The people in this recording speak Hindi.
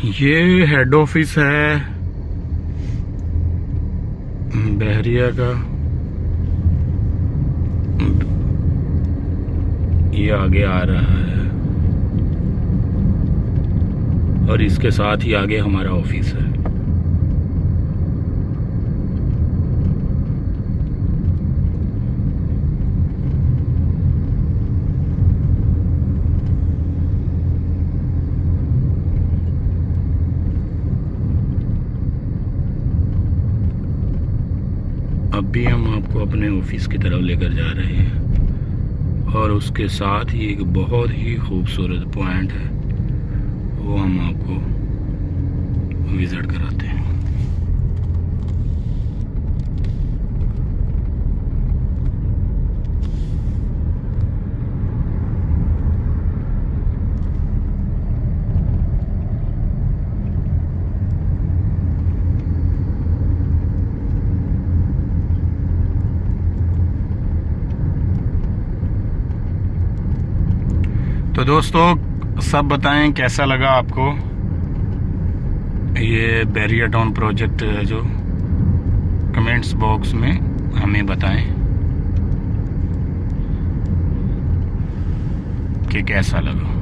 ये हेड ऑफिस है बहरिया का। ये आगे आ रहा है और इसके साथ ही आगे हमारा ऑफिस है। अभी हम आपको अपने ऑफिस की तरफ लेकर जा रहे हैं और उसके साथ ही एक बहुत ही खूबसूरत पॉइंट है, वो हम आपको विज़िट कराते हैं। तो दोस्तों सब बताएं कैसा लगा आपको ये बैरिया टाउन प्रोजेक्ट, जो कमेंट्स बॉक्स में हमें बताएं कि कैसा लगा।